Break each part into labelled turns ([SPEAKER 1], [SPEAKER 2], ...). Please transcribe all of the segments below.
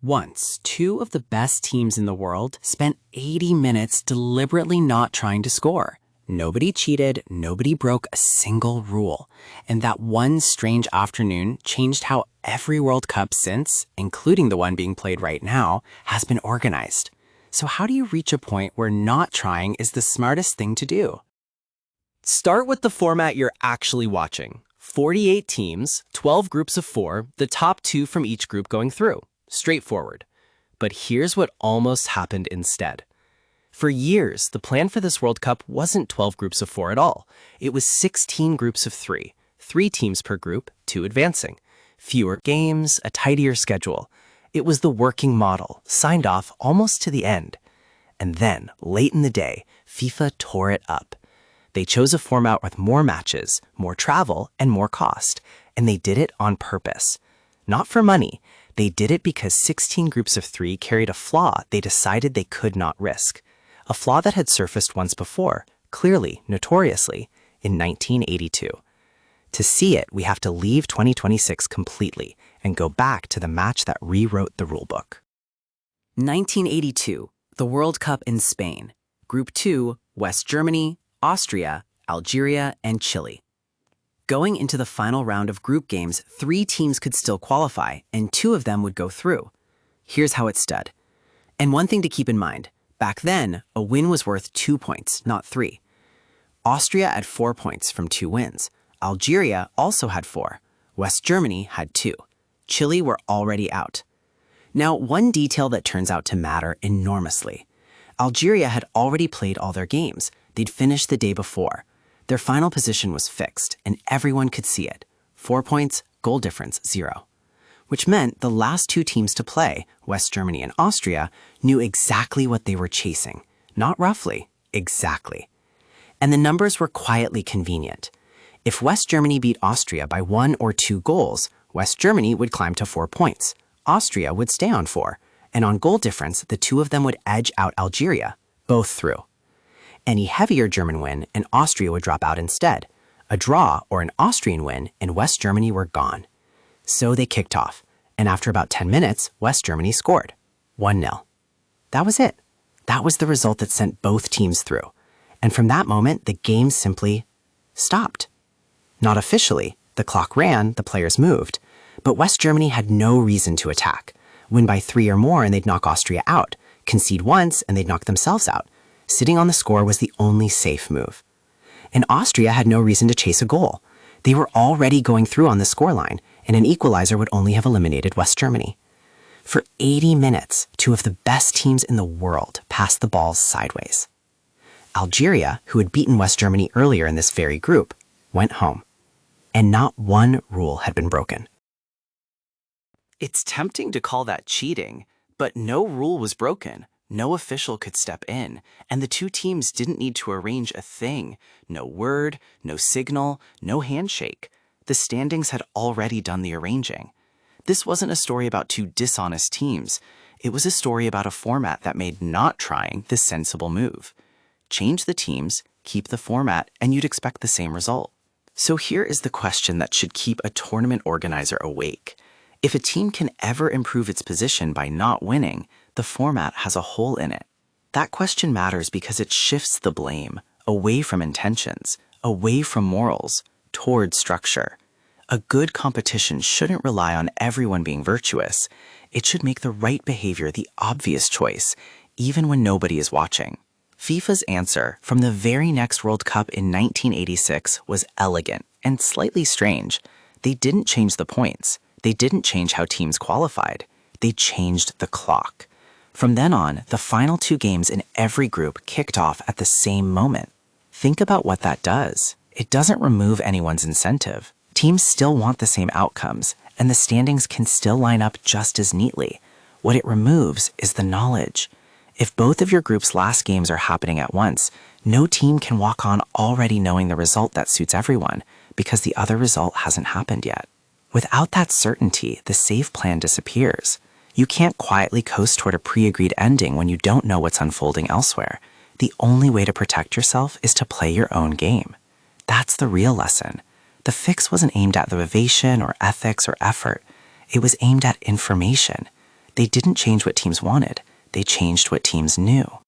[SPEAKER 1] Once, two of the best teams in the world spent 80 minutes deliberately not trying to score. Nobody cheated, nobody broke a single rule. And that one strange afternoon changed how every World Cup since, including the one being played right now, has been organized. So how do you reach a point where not trying is the smartest thing to do?
[SPEAKER 2] Start with the format you're actually watching. 48 teams, 12 groups of 4, the top 2 from each group going through. Straightforward. But here's what almost happened instead. For years, the plan for this World Cup wasn't 12 groups of 4 at all. It was 16 groups of 3, 3 teams per group, 2 advancing. Fewer games, a tidier schedule. It was the working model, signed off almost to the end. And then, late in the day, FIFA tore it up. They chose a format with more matches, more travel, and more cost. And they did it on purpose. Not for money. They did it because 16 groups of 3 carried a flaw they decided they could not risk. A flaw that had surfaced once before, clearly, notoriously, in 1982. To see it, we have to leave 2026 completely and go back to the match that rewrote the rulebook.
[SPEAKER 1] 1982, the World Cup in Spain. Group 2, West Germany, Austria, Algeria, and Chile. Going into the final round of group games, 3 teams could still qualify, and 2 of them would go through. Here's how it stood. And one thing to keep in mind, back then, a win was worth 2 points, not 3. Austria had 4 points from 2 wins. Algeria also had 4. West Germany had 2. Chile were already out. Now, one detail that turns out to matter enormously. Algeria had already played all their games. They'd finished the day before. Their final position was fixed, and everyone could see it. 4 points, goal difference 0. Which meant the last 2 teams to play, West Germany and Austria, knew exactly what they were chasing. Not roughly, exactly. And the numbers were quietly convenient. If West Germany beat Austria by 1 or 2 goals, West Germany would climb to 4 points. Austria would stay on 4. And on goal difference, the 2 of them would edge out Algeria, both through. Any heavier German win, and Austria would drop out instead. A draw or an Austrian win, and West Germany were gone. So they kicked off, and after about 10 minutes, West Germany scored. 1-0. That was it. That was the result that sent both teams through. And from that moment, the game simply stopped. Not officially. The clock ran, the players moved. But West Germany had no reason to attack. Win by 3 or more and they'd knock Austria out. Concede once and they'd knock themselves out. Sitting on the score was the only safe move. And Austria had no reason to chase a goal. They were already going through on the scoreline, and an equalizer would only have eliminated West Germany. For 80 minutes, 2 of the best teams in the world passed the balls sideways. Algeria, who had beaten West Germany earlier in this very group, went home. And not one rule had been broken. It's tempting to call that cheating, but no rule was broken. No official could step in, and the 2 teams didn't need to arrange a thing. No word, no signal, no handshake. The standings had already done the arranging. This wasn't a story about 2 dishonest teams. It was a story about a format that made not trying the sensible move. Change the teams, keep the format, and you'd expect the same result. So here is the question that should keep a tournament organizer awake. If a team can ever improve its position by not winning, the format has a hole in it. That question matters because it shifts the blame away from intentions, away from morals, toward structure. A good competition shouldn't rely on everyone being virtuous. It should make the right behavior the obvious choice, even when nobody is watching. FIFA's answer from the very next World Cup in 1986 was elegant and slightly strange. They didn't change the points. They didn't change how teams qualified. They changed the clock. From then on, the final 2 games in every group kicked off at the same moment. Think about what that does. It doesn't remove anyone's incentive. Teams still want the same outcomes, and the standings can still line up just as neatly. What it removes is the knowledge. If both of your group's last games are happening at once, no team can walk on already knowing the result that suits everyone, because the other result hasn't happened yet. Without that certainty, the safe plan disappears. You can't quietly coast toward a pre-agreed ending when you don't know what's unfolding elsewhere. The only way to protect yourself is to play your own game. That's the real lesson. The fix wasn't aimed at motivation or ethics or effort. It was aimed at information. They didn't change what teams wanted. They changed what teams knew.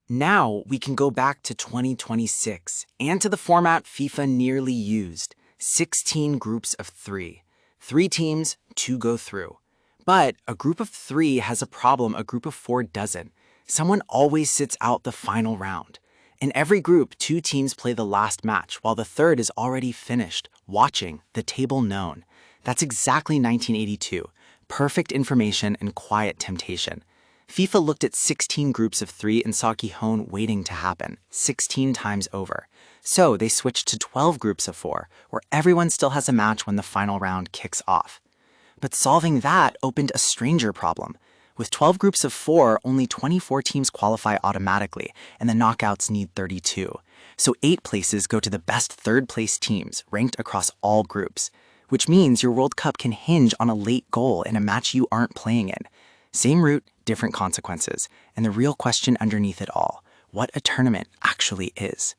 [SPEAKER 1] Now we can go back to 2026 and to the format FIFA nearly used, 16 groups of 3. 3 teams, 2 go through. But a group of 3 has a problem a group of 4 doesn't. Someone always sits out the final round. In every group, 2 teams play the last match, while the third is already finished, watching, the table known. That's exactly 1982. Perfect information and quiet temptation. FIFA looked at 16 groups of 3 and saw Gijón waiting to happen, 16 times over. So they switched to 12 groups of 4, where everyone still has a match when the final round kicks off. But solving that opened a stranger problem. With 12 groups of 4, only 24 teams qualify automatically, and the knockouts need 32. So 8 places go to the best third-place teams, ranked across all groups, which means your World Cup can hinge on a late goal in a match you aren't playing in. Same route, different consequences, and the real question underneath it all, what a tournament actually is.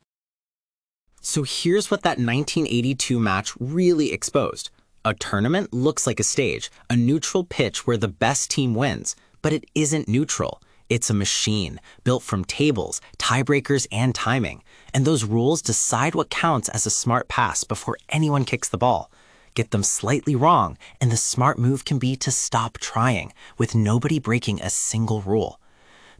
[SPEAKER 2] So here's what that 1982 match really exposed. A tournament looks like a stage, a neutral pitch where the best team wins, but it isn't neutral. It's a machine, built from tables, tiebreakers, and timing, and those rules decide what counts as a smart pass before anyone kicks the ball. Get them slightly wrong, and the smart move can be to stop trying, with nobody breaking a single rule.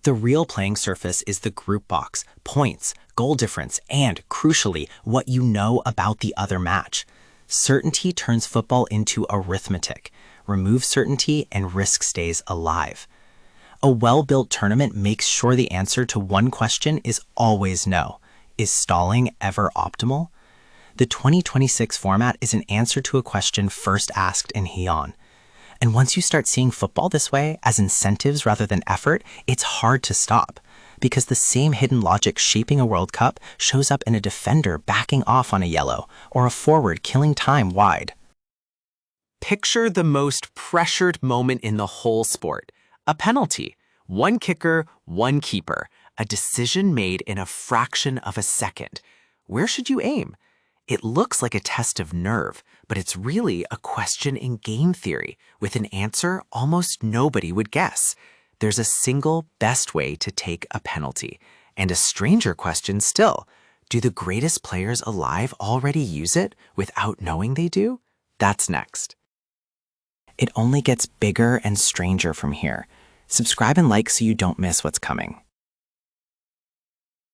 [SPEAKER 2] The real playing surface is the group box, points, goal difference, and, crucially, what you know about the other match. Certainty turns football into arithmetic. Remove certainty and risk stays alive. A well-built tournament makes sure the answer to one question is always no. Is stalling ever optimal? The 2026 format is an answer to a question first asked in Gijón. And once you start seeing football this way, as incentives rather than effort, it's hard to stop. Because the same hidden logic shaping a World Cup shows up in a defender backing off on a yellow, or a forward killing time wide. Picture the most pressured moment in the whole sport. A penalty. One kicker, one keeper. A decision made in a fraction of a second. Where should you aim? It looks like a test of nerve, but it's really a question in game theory, with an answer almost nobody would guess. There's a single best way to take a penalty. And a stranger question still. Do the greatest players alive already use it without knowing they do? That's next. It only gets bigger and stranger from here. Subscribe and like so you don't miss what's coming.